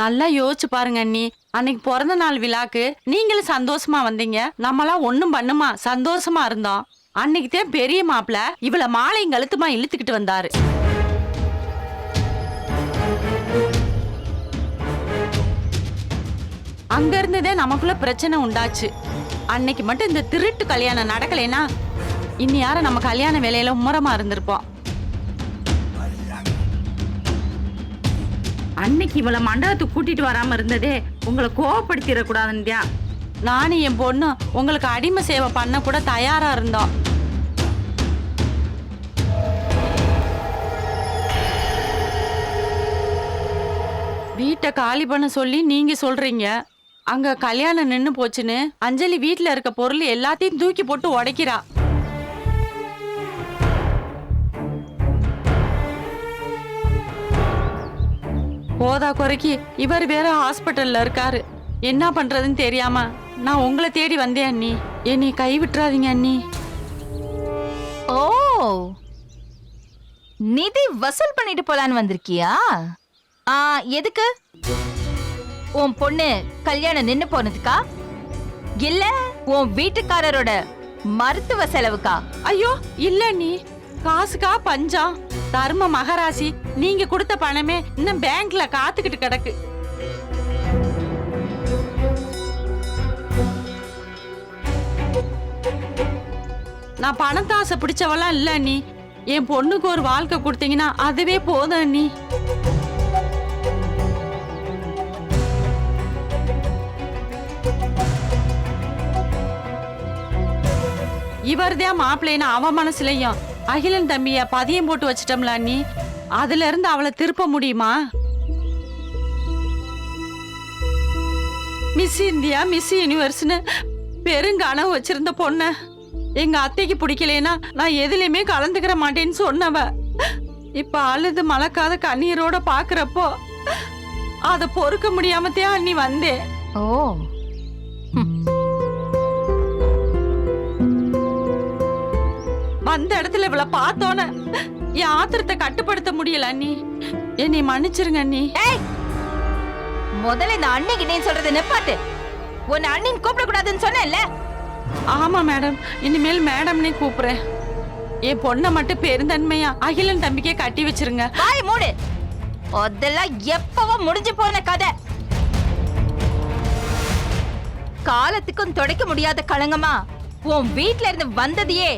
நல்லா யோசிச்சு பாருங்க அண்ணி. அன்னைக்கு பிறந்த நாள் விழாக்கு நீங்களும் சந்தோஷமா வந்தீங்க. நம்மளாம் ஒண்ணும் பண்ணுமா சந்தோஷமா இருந்தோம். அன்னைக்கு தான் பெரிய மாப்பிள்ள இவள மாலையும் கழுத்துமா இழுத்துக்கிட்டு வந்தாரு. அங்க இருந்ததே நமக்குள்ள பிரச்சனை உண்டாச்சு. அன்னைக்கு மட்டும் இந்த திருட்டு கல்யாணம் நடக்கலைன்னா இன்னி யாரும் நம்ம கல்யாண வேலையில மும்முரமா இருந்திருப்போம். அன்னைக்கு இவளை மண்டபத்துக்கு கூட்டிட்டு வராம இருந்ததே உங்களை கோவப்படுத்திடக்கூடாதுன்னு. நானும் என் பொண்ணு உங்களுக்கு அடிமை சேவை பண்ண கூட தயாரா இருந்தோம். வீட்டை காலி பண்ண சொல்லி நீங்க சொல்றீங்க. அங்க கல்யாணம் நின்னு போச்சுன்னு அஞ்சலி வீட்டுல இருக்க பொருள் எல்லாத்தையும் தூக்கி போட்டு உடைக்கிறா. போதா குறைக்கு இவர் வேற ஹாஸ்பிட்டல்ல இருக்காரு. என்ன பண்றதுன்னு தெரியாம நான் உங்களை தேடி வந்தேன் அண்ணி. என்னை கை விட்டுறாதீங்க அண்ணி. ஓ, நிதி வசூல் பண்ணிட்டு போலான்னு வந்திருக்கியா? எதுக்கு? உன் பொண்ணு கல்யாணம் நின்னு போனதுக்கா இல்ல உன் வீட்டுக்காரரோட மருத்துவ செலவுக்கா? ஐயோ இல்ல அண்ணி, காசுக்கா பஞ்சம். தர்ம மகராசி நீங்க கொடுத்த பணமே இன்னும் பேங்க்ல காத்துக்கிட்டு கிடக்கு. நான் பணத்தாசை பிடிச்சவெல்லாம் இல்ல அண்ணி. என் பொண்ணுக்கு ஒரு வாழ்க்கை கொடுத்தீங்கன்னா அதுவே போதும் அண்ணி. இவர்தான் மாப்பிள்ளைன்னு அவ மனசுலயும் அகிலன் தம்பிய பதியம் போட்டு வச்சிட்டோம்ல அண்ணி. அதுல இருந்து அவளை திருப்ப முடியுமா? மிஸ் இந்தியா மிஸ் யூனிவர்ஸ்னு பெருங்கனவு வச்சிருந்த பொண்ண எங்க அத்தைக்கு பிடிக்கலனா நான் எதுலயுமே கலந்துக்கிற மாட்டேன்னு சொன்னவ இப்ப அழுது மலக்காத கண்ணீரோட பாக்குறப்போ அத பொறுக்க முடியாமத்தே அண்ணி வந்தேன். ஓ, அந்த இடத்துல இவள பார்த்தோன்னு என் ஆத்திரத்தை கட்டுப்படுத்த முடியல அண்ணி. என்னை மன்னிச்சிருங்க அண்ணி. முதல்ல இந்த அண்ணிக்கு சொல்றது நிப்பாட்டு. உன்னை அண்ணின்னு கூப்பிட கூடாதுன்னு சொன்னேன்ல. ஆமா மேடம், இனிமேல் மேடம்னே கூப்பிடுறேன். என் பொண்ணை மட்டும் பெருந்தன்மையா அகிலன் தம்பிக்கே கட்டி வச்சிருங்க. வாய் மூடு. அதெல்லாம் எப்பவோ முடிஞ்சு போன கதை. காலத்துக்கும் துடைக்க முடியாத களங்கமா உன் வீட்ல இருந்து வந்ததையே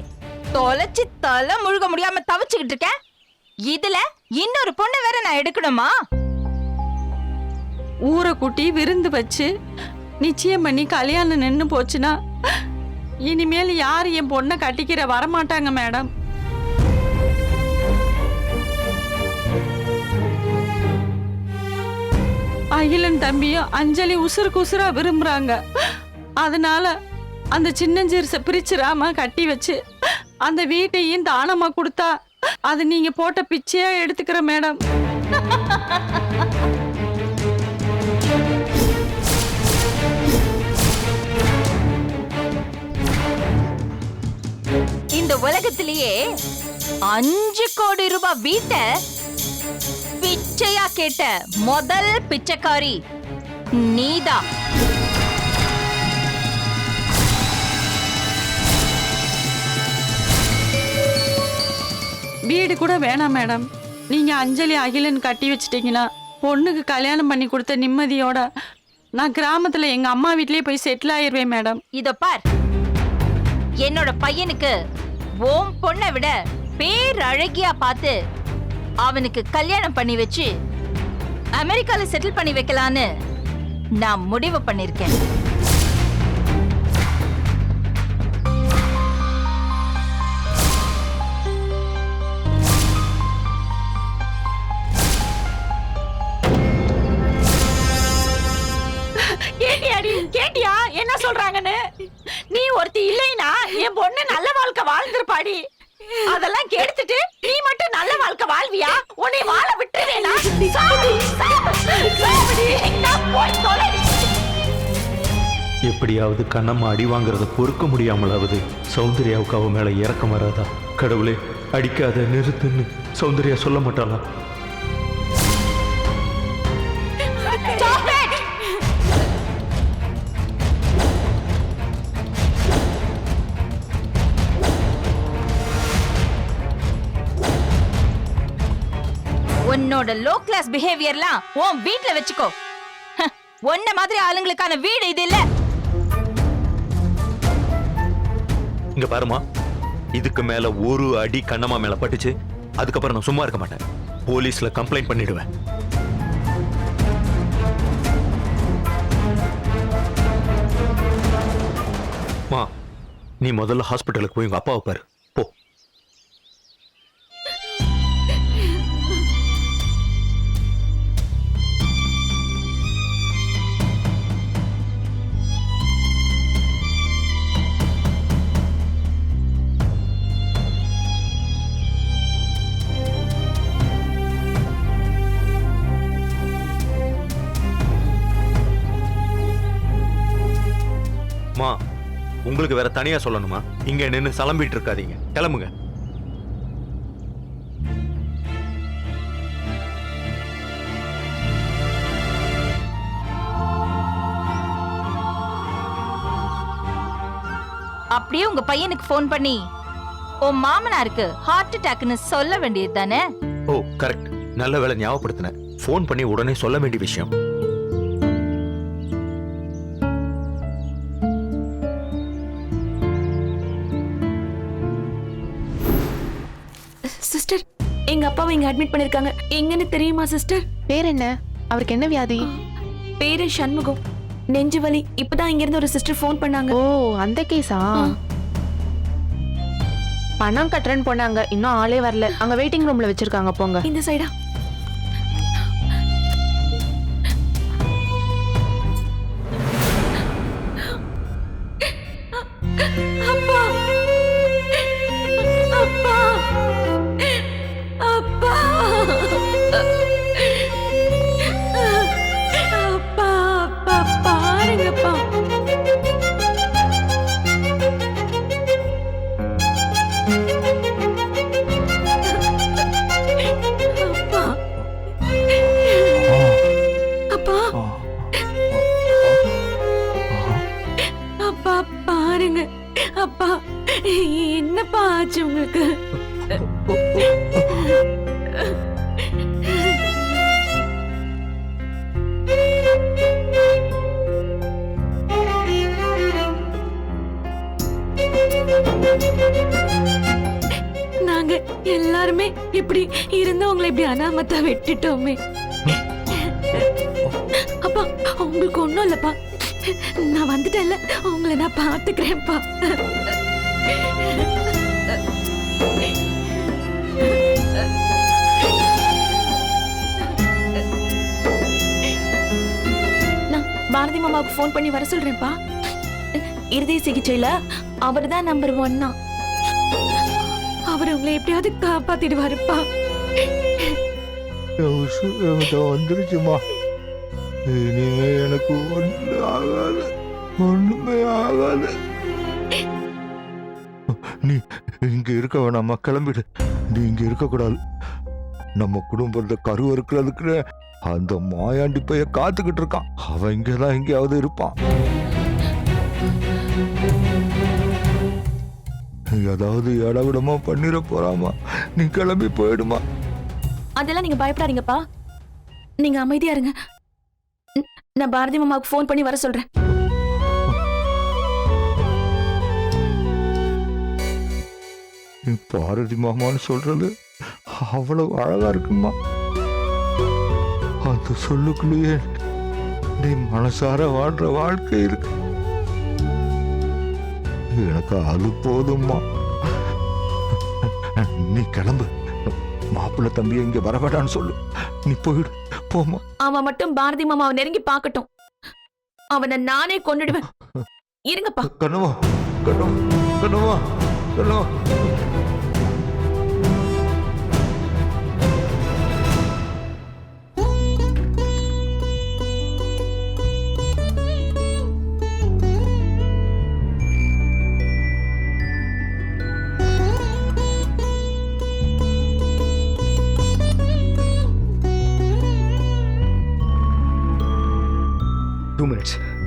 தொலைச்சு தலை முழுக முடியாம தவிச்சுக்கிட்டு இருக்க. இதுல இன்னொரு பொண்ணு வேற நான் எடுக்கணுமா? ஊரை கூட்டி விருந்து வச்சு நிச்சயம் பண்ணி கல்யாணம் நின்னு போச்சுன்னா இனிமேல் யாரு என் பொண்ணை கட்டிக்கிற வரமாட்டாங்க மேடம். அகிலன் தம்பியும் அஞ்சலி உசுருக்கு உசுரா விரும்புறாங்க. அதனால அந்த சின்னஞ்சிறுச பிரிச்சிராம கட்டி வச்சு அந்த வீட்டையும் தானமா கொடுத்தா அது நீங்க போட்ட பிச்சையா எடுத்துக்கிற மேடம். இந்த உலகத்திலேயே 5 கோடி ரூபாய் வீட்டை பிச்சையா கேட்ட முதல் பிச்சைக்காரி நீதான். வீடு கூட வேணாம் மேடம். நீங்க அஞ்சலி அகிலன் கட்டி வச்சிட்டீங்கன்னா பொண்ணுக்கு கல்யாணம் பண்ணி கொடுத்த நிம்மதியோட நான் கிராமத்துல எங்க அம்மா வீட்லயே போய் செட்டில் ஆயிருவேன் மேடம். இதோ பார், என்னோட பையனுக்கு ஓம் பொண்ணை விட பேரழகியா பார்த்து அவனுக்கு கல்யாணம் பண்ணி வச்சு அமெரிக்கால செட்டில் பண்ணி வைக்கலான்னு நான் முடிவு பண்ணிருக்கேன். கேட்டியா என்ன சொல்றாங்கன்னு? நீ ஒருத்தி இல்லைனா என் பொண்ணு நல்ல வாழ்க்கை வாழ்ந்திருப்பாடி. அதெல்லாம் கெடுத்துட்டு நீ மட்டும் நல்ல வாழ்க்கை வாழ்வியா? உன்னை வாழ விட்டுவேனா? எப்படியாவது கண்ணம்மா அடி வாங்குறத பொறுக்க முடியாமலாவது சௌந்தர்யாவுக்கு அவ மேல இறக்கம் வராதா? கடவுளே, அடிக்காத நிறுத்துன்னு சௌந்தர்யா சொல்ல மாட்டாளா? உன்னோட லோ கிளாஸ் பிஹேவியர்லாம் உன் வீட்ல வச்சுக்கோ. உன்ன மாதிரி ஆளுங்களுக்கான வீடு இது இல்ல. இங்க பாருமா, இதுக்கு மேல ஒரு அடி கண்ணம்மா மேல பட்டுச்சு, அதுக்கப்புறம் நான் சும்மா இருக்க மாட்டேன். போலீஸ்ல கம்ப்ளைண்ட் பண்ணிடுவேன். மா, நீ முதல்ல ஹாஸ்பிட்டலுக்கு போய் உங்க அப்பாவை பாரு. போ. மா, உங்களுக்கு வேற தனியா சொல்லணுமா? இங்க நின்னு சலம்பிட்டு இருக்காதீங்க, கிளம்புங்க. அப்படியே உங்க பையனுக்கு ஃபோன் பண்ணி உன் மாமனாருக்கு ஹார்ட் அட்டாக்னு சொல்ல வேண்டியது தானே? ஓ கரெக்ட், நல்ல வேளை ஞாபகப்படுத்தினேன். ஃபோன் பண்ணி உடனே சொல்ல வேண்டிய விஷயம். சிஸ்டர், எங்க அப்பாவை இங்க அட்மிட் பண்ணிருக்காங்க. எங்கன்னு தெரியுமா சிஸ்டர்? பேர் என்ன? அவருக்கு என்ன வியாதி? பேரு சண்முகம். நெஞ்சு வலி. இப்பதான் இங்க இருந்து ஒரு சிஸ்டர் ஃபோன் பண்ணாங்க. ஓ, அந்த கேஸா? பணம் கட்டுறேன்னு போனாங்க, இன்னும் ஆளே வரல. அங்க வெயிட்டிங் ரூம்ல வச்சிருக்காங்க, போங்க. இந்த சைடா? அப்பா, அப்பா, அப்பா, அப்பா, அப்பா, பாருங்கப்பா. அப்பா, அப்பா, அப்பா பாருங்க. அப்பா, என்னப்பா ஆச்சு உங்களுக்கு? நாங்க எல்லாருமே இப்படி இருந்து உங்களை இப்படி அனாமத்தா விட்டுட்டோமே. அப்பா, உங்களுக்கு ஒண்ணும் இல்லப்பா. நான் வந்துட்டேன்ல, உங்களை நான் பாத்துக்கிறேன்ப்பா. நான் பாரதி மாமாவுக்கு ஃபோன் பண்ணி வர சொல்றேன்ப்பா. இருதய சிகிச்சையில அவர் தான் நம்பர் 1. அவர் உங்களை எப்படியாவது காப்பாத்திடுவாருப்பா. வந்துருச்சுமா. நீங்க எனக்கு ஒண்ணு ஆகாது, ஒண்ணுமே ஆகாது. நீ இங்க இருக்க வேணாமா, கிளம்பிடு. நீ இங்க இருக்க கூடாது. நம்ம குடும்பத்தை கருவறுக்கிறதுக்கு அந்த மாயாண்டி பைய காத்துக்கிட்டு இருக்கான். அவன் இங்கதான் எங்கேயாவது இருப்பான். ஏதாவது இடவிடமா பண்ணிட போறாமா. நீ கிளம்பி போயிடுமா. அதெல்லாம் நீங்க பயப்படாதீங்கப்பா. நீங்க அமைதியா இருங்க. நான் பாரதி மாமாவுக்கு ஃபோன் பண்ணி வர சொல்றேன். நீ பாரதி மாமான்னு சொல்றது அவ்வளவு அழகா இருக்குமா. அந்த சொல்லுக்குள்ளேயே நீ மனசார வாழ்ற வாழ்க்கை இருக்கு. எனக்கு அது போதும்மா. நீ கிளம்பு. மாப்பிள்ளை தம்பியை இங்க வரவேடான்னு சொல்லு. நீ போயிடு, போமா. அவன் மட்டும் பாரதி மாமாவை நெருங்கி பார்க்கட்டும். அவனை நானே கொன்னுடுவேன். இருங்கப்பா. கண்ணுவா, கண்ணுவா, கண்ணுவா, கண்ணுவா.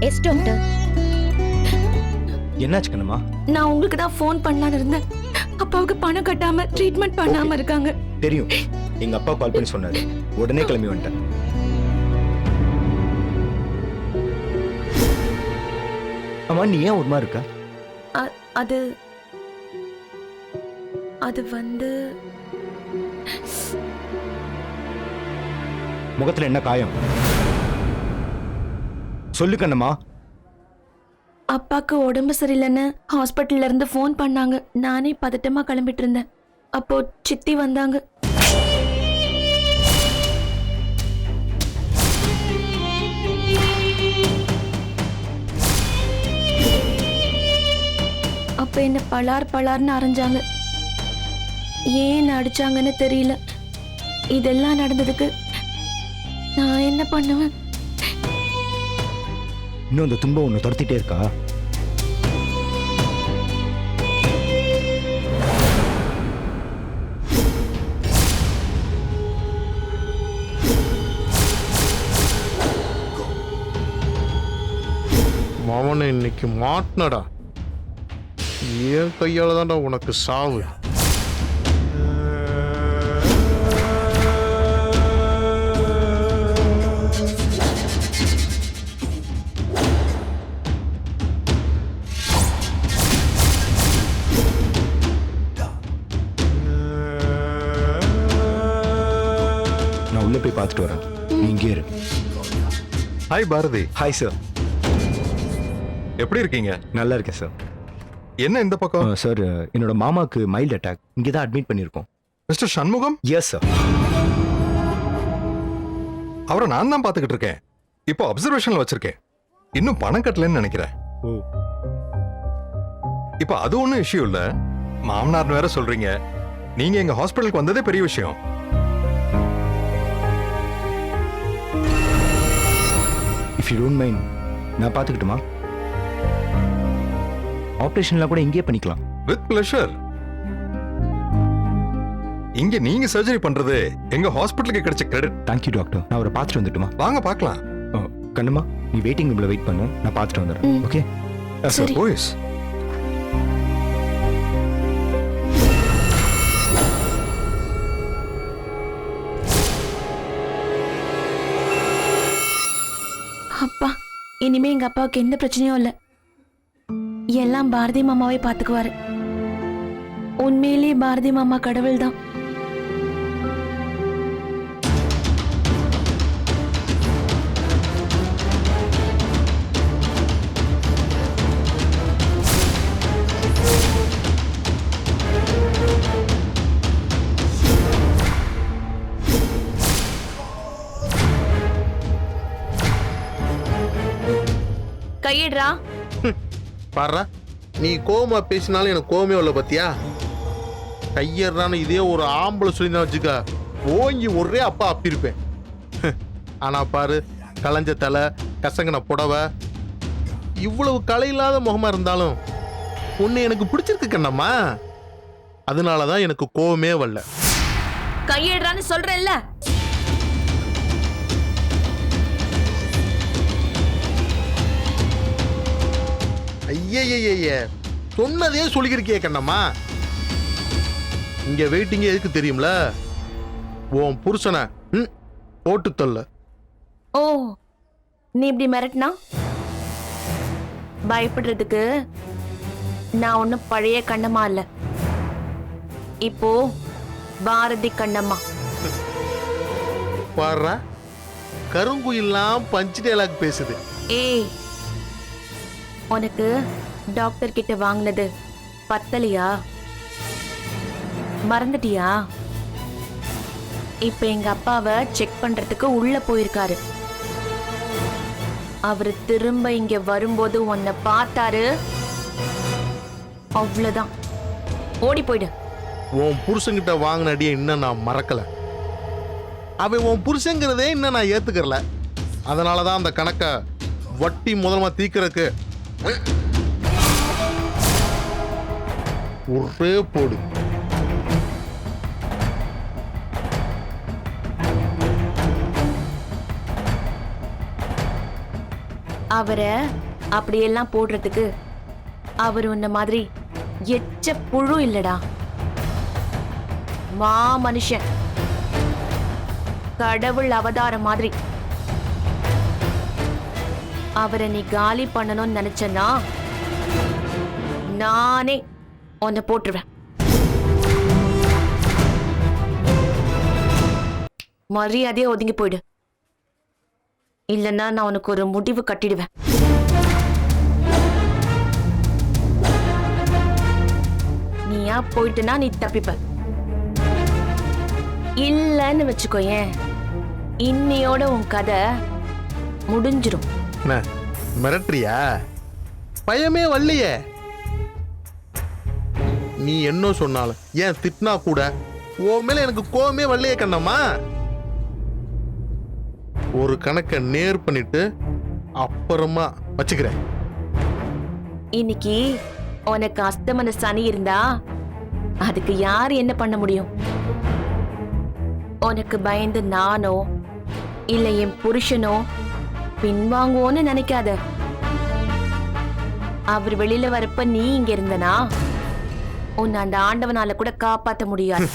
Yes doctor. என்னாச்சு கண்ணம்மா? நான் உங்களுக்கு தான் ஃபோன் பண்ணலான்னு இருந்தேன். அப்பாவுக்கு பணம் கட்டாம ட்ரீட்மெண்ட் பண்ணாம இருக்காங்க. தெரியும், எங்க அப்பா கால் பண்ணி சொன்னாரு, உடனே கிளம்பி வந்துட்டேன். ஆமா, நீ ஏன் ஒரு மாதிரி இருக்க? அது அது வந்து முகத்துல என்ன காயம்? சொல்லு கண்ணம்மா. அப்பாக்கு உடம்பு சரியில்லைன்னு ஹாஸ்பிட்டல்ல இருந்து ஃபோன் பண்ணாங்க. நானே பதட்டமா கிளம்பிட்டு இருந்தேன். அப்போ சித்தி வந்தாங்க. அப்ப என்ன பலார்னு அரைஞ்சாங்க. ஏன் அடிச்சாங்கன்னு தெரியல. இதெல்லாம் நடந்ததுக்கு நான் என்ன பண்ணுவேன்? இன்னும் அந்த துன்பம் உன்னை துரத்திட்டே இருக்கா? மவனை இன்னைக்கு மாட்டினடா. என் கையால தான்டா உனக்கு சாவு. நான் உள்ள போய் பார்த்துட்டு வரேன், நீ இங்கே இரு. ஹாய் பாரதி. Hi sir. எப்படி இருக்கீங்க? நல்லா இருக்கேன் சார். என்ன இந்த பக்கம்? சார், என்னோட மாமாக்கு மைல்ட் அட்டாக். இங்கே தான் அட்மிட் பண்ணியிருக்கோம். மிஸ்டர் சண்முகம்? Yes sir. அவரை நான் தான் பார்த்துக்கிட்டு இருக்கேன். இப்போ அப்சர்வேஷன்ல வச்சிருக்கேன். இன்னும் பணம் கட்டலன்னு நினைக்கிறேன். ஓ. இப்போ அது ஒன்றும் இஷ்யூ இல்ல. மாமனார் வேற சொல்றீங்க. நீங்க எங்க ஹாஸ்பிட்டலுக்கு வந்ததே பெரிய விஷயம். இஃப் யூ டோன்ட் மைண்ட், நான் பார்த்துக்கிட்டுமா? ஆப்ரேஷன்லாம் கூட இங்கேயே பண்ணிக்கலாம். With pleasure. இங்க நீங்க சர்ஜரி பண்றது எங்க ஹாஸ்பிட்டலுக்கு கிடைச்ச கிரெடிட். Thank you doctor. நான் அவரை பார்த்துட்டு வந்துட்டுமா? வாங்க பார்க்கலாம். கண்ணுமா, நீ வெயிட்டிங் ரூம்ல வெயிட் பண்ணு, நான் பார்த்துட்டு வந்துடுறேன். ஓகே சரி. போய்ஸ். அப்பா, இனிமே எங்க அப்பாவுக்கு எந்த பிரச்சனையும் இல்லை. எல்லாம் பாரதி மாமாவே பாத்துக்குவாரு. உண்மையிலேயே பாரதி மாமா கடவுள் தான். கையிடுறா. பாரு, நீ கோவமா பேசினாலும் எனக்கு கோவமே உள்ள பத்தியா? கையறான்னு இதே ஒரு ஆம்பளை சொல்லி வச்சுக்க, ஓங்கி ஒரே அப்பா அப்பிருப்பேன். ஆனா பாரு, களைஞ்ச தலை, கசங்கின புடவை, இவ்வளவு கலை இல்லாத முகமா இருந்தாலும் உன்னை எனக்கு பிடிச்சிருக்கு கண்ணம்மா. அதனாலதான் எனக்கு கோவமே வரல. கையிடுறான்னு சொல்றேன்ல. ஐய சொன்னதே சொல்லிக்கிருக்கிய கண்ணம்மா. இங்க வெயிட்டிங்க எதுக்கு தெரியும்ல? உன் புருஷனை போட்டு தள்ள. ஓ, நீ இப்படி மிரட்டினா பயப்படுறதுக்கு நான் ஒன்னும் பழைய கண்ணம்மா இல்ல. இப்போ பாரதி கண்ணம்மா. பாடுறா, கருங்குயிலாம் பஞ்சு டயலாக் பேசுது. ஏய், உனக்கு டாக்டர் கிட்ட வாங்கினது பத்தலையா? மறந்துட்டியா? இப்ப எங்க அப்பாவை செக் பண்றதுக்கு உள்ள போயிருக்காரு. அவரு திரும்ப இங்க வரும்போது உன்னை பார்த்தாரு, அவ்வளவுதான். ஓடி போயிடு. உன் புருஷன்கிட்ட வாங்கின அடியை இன்னும் நான் மறக்கல. அவன் உன் புருஷங்கிறதே இன்னும் நான் ஏத்துக்கறல. அதனாலதான் அந்த கணக்கை வட்டி முதலமா தீக்கிறதுக்கு ஒரே போடு. அவரை அப்படியெல்லாம் போடுறதுக்கு அவர் உன்ன மாதிரி எச்ச புழு இல்லடா, மா மனுஷன். கடவுள் அவதாரம் மாதிரி. அவரை நீ காலி பண்ணணும்னு நினைச்சனா நானே உன்னை போட்டுருவேன். மரியாதையா ஒதுங்கி போயிடு, இல்லைன்னா நான் உனக்கு ஒரு முடிவு கட்டிடுவேன். நீயா போயிட்டுனா நீ தப்பிப்ப, இல்லன்னு வச்சுக்கோயேன் இன்னையோட உன் கதை முடிஞ்சிரும். என்ன மிரட்டுறியா? பயமே வரலையே. நீ என்ன சொன்னாலும் ஏன் திட்டினா கூட உன் மேல எனக்கு கோவமே வரலையே கண்ணம்மா. ஒரு கணக்கை நேர் பண்ணிட்டு அப்புறமா வச்சுக்கிறேன். இன்னைக்கு உனக்கு அஸ்தமன சனி இருந்தா அதுக்கு யார் என்ன பண்ண முடியும்? உனக்கு பயந்து நானோ இல்ல என் புருஷனோ பின்வாங்குவோன்னு நினைக்காத. அவர் வெளியில வரப்ப நீ இங்க இருந்தனா உன்னை அந்த ஆண்டவனால கூட காப்பாத்த முடியாது.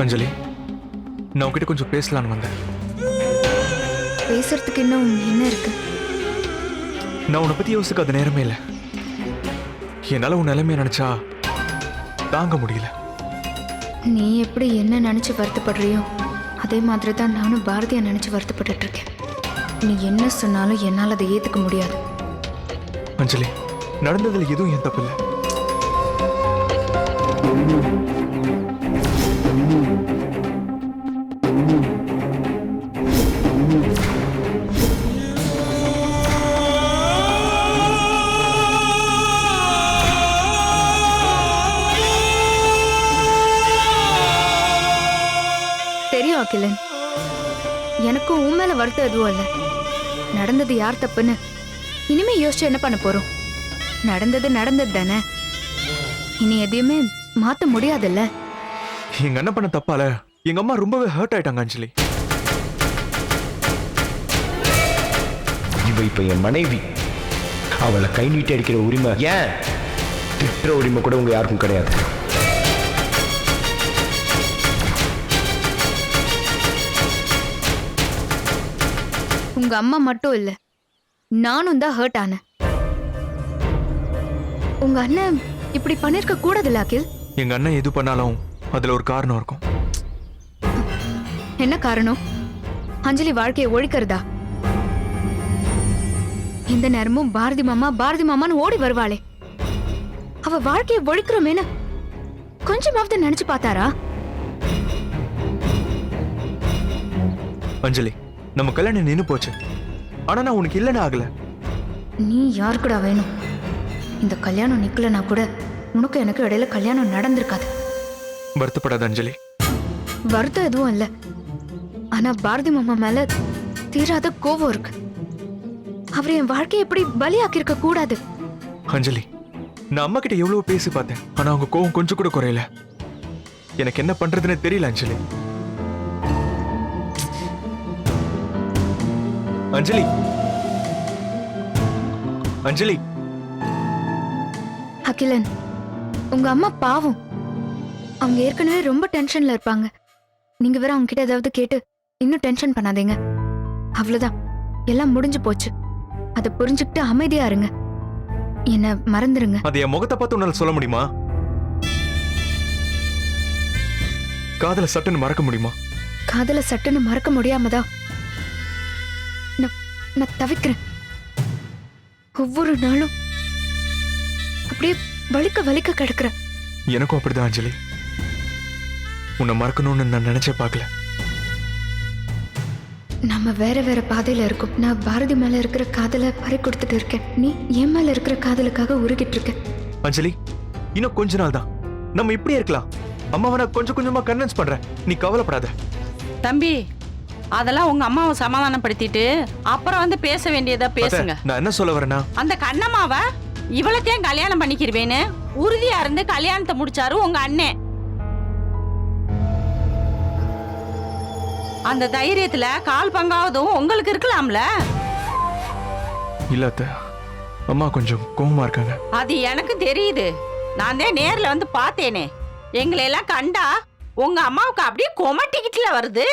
அஞ்சலி, நான் உன்கிட்ட கொஞ்சம் பேசலான்னு வந்தேன். பேசுறதுக்கு இன்னும் என்ன இருக்கு? நான் உன்னை பத்தி யோசிக்காத நேரமே இல்லை. என்னால உன் நிலைமையை நினைச்சா தாங்க முடியல. நீ எப்படி என்ன நினைச்சு வருத்தப்படுறியோ அதே மாதிரி தான் நானும் பாரதியை நினைச்சு வருத்தப்பட்டுட்டு இருக்கேன். நீ என்ன சொன்னாலும் என்னால் அதை ஏத்துக்க முடியாது. அஞ்சலி, நடந்ததுல எதுவும் என் தப்பு இல்லை. தெரியும் அகிலன், எனக்கும் உன் மேல வருத்தம் எதுவும் இல்லை. நடந்தது யார் தப்புன்னு இனிமே யோசிச்சு என்ன பண்ண போறோம்? நடந்தது நடந்தது தானே, இனி எதையுமே மாத்த முடியாதுல்ல. எங்க அண்ணன் பண்ண தப்பால எங்க அம்மா ரொம்பவே ஹர்ட் ஆயிட்டாங்க அஞ்சலி. இவ இப்ப என் மனைவி, அவளை கை நீட்டி அடிக்கிற உரிமை, ஏன் திட்டுற உரிமை கூட உங்க யாருக்கும் கிடையாது. உங்க அம்மா மட்டும் இல்ல, நானும் தான் ஹர்ட் ஆனேன். உங்க அண்ணன் இப்படி பண்ணிருக்க கூடாதுல்ல அகில். எங்க அண்ணன் எது பண்ணாலும் அதுல ஒரு காரணம் இருக்கும். என்ன காரணம்? அஞ்சலி வாழ்க்கையை ஒழிக்கிறதா? இந்த நேரமும் பாரதி மாமான்னு ஓடி வருவாளே, அவ வாழ்க்கையை ஒழிக்கிறோமேனு கொஞ்சமாவது நினைச்சு பார்த்தாரா? அஞ்சலி, நம்ம கல்யாணம் நின்னு போச்சு. ஆனா நான் உனக்கு இல்லைன்னு ஆகல. நீ யாருக்குடா வேணும்? இந்த கல்யாணம் நிக்கலனா கூட உனக்கு எனக்கு இடையில கல்யாணம் நடந்திருக்காது. வருத்தப்படாத அஞ்சலி. வருத்தம் எதுவும் இல்ல, ஆனா பாரதி மாமா மேல தீராத கோவம் இருக்கு. அவர் என் வாழ்க்கையை எப்படி பலியாக்கி இருக்க கூடாது. அஞ்சலி, நான் அம்மா கிட்ட எவ்வளவு பேசி பார்த்தேன், ஆனா அவங்க கோவம் கொஞ்சம் கூட குறையல. எனக்கு என்ன பண்றதுன்னு தெரியல அஞ்சலி. அஞ்சலி, அஞ்சலி. அகிலன், உங்க அம்மா பாவம், அவங்க ஏற்கனவே ரொம்ப டென்ஷன்ல இருப்பாங்க. நீங்க வேற அவங்க கிட்ட ஏதாவது கேட்டு இன்னும் டென்ஷன் பண்ணாதீங்க. அவ்வளவுதான், எல்லாம் முடிஞ்சு போச்சு. அதை புரிஞ்சுக்கிட்டு அமைதியா இருங்க, என்ன மறந்துருங்க. அது என் முகத்தை பார்த்து உன்னால சொல்ல முடியுமா? காதல சட்டுன்னு மறக்க முடியுமா? காதல சட்டுன்னு மறக்க முடியாமதான் நான் தவிக்கிறேன். ஒவ்வொரு நாளும் அப்படியே வலிக்க வலிக்க கிடக்குற. எனக்கும் அப்படிதான் அஞ்சலி. உன்னை மறக்கணும்னு நான் நினைச்சே பார்க்கல. நம்ம வேற வேற பாதையில இருக்கோம். நான் பாரதி மேல இருக்கிற காதலை பறி கொடுத்துட்டு இருக்கேன். நீ என் மேல இருக்கிற காதலுக்காக உருகிட்டு இருக்க. அஞ்சலி, இன்னும் கொஞ்ச நாள் தான், நம்ம இப்படியே இருக்கலாம். அம்மாவை நான் கொஞ்சம் கொஞ்சமா கன்வின்ஸ் பண்றேன், நீ கவலைப்படாத. தம்பி, அதெல்லாம் உங்க அம்மாவை சமாதானப்படுத்திட்டு அப்புறம் வந்து பேச வேண்டியதா பேசுங்க. நான் என்ன சொல்ல வரேன்னா, அந்த கண்ணம்மாவை இவளத்தையும் கல்யாணம் பண்ணிக்கிருவேன்னு உறுதியா இருந்து கல்யாணத்தை முடிச்சாரு உங்க அண்ணன். அந்த தைரியத்துல கால் பங்காவதும் உங்களுக்கு இருக்கலாம்ல. இல்ல அத்தை, அம்மா கொஞ்சம் கோவமா இருக்காங்க. அது எனக்கு தெரியுது. நான் தான் நேர்ல வந்து பார்த்தேனே. எங்களை எல்லாம் கண்டா உங்க அம்மாவுக்கு அப்படியே கொமட்டிக்கிட்டுல வருது.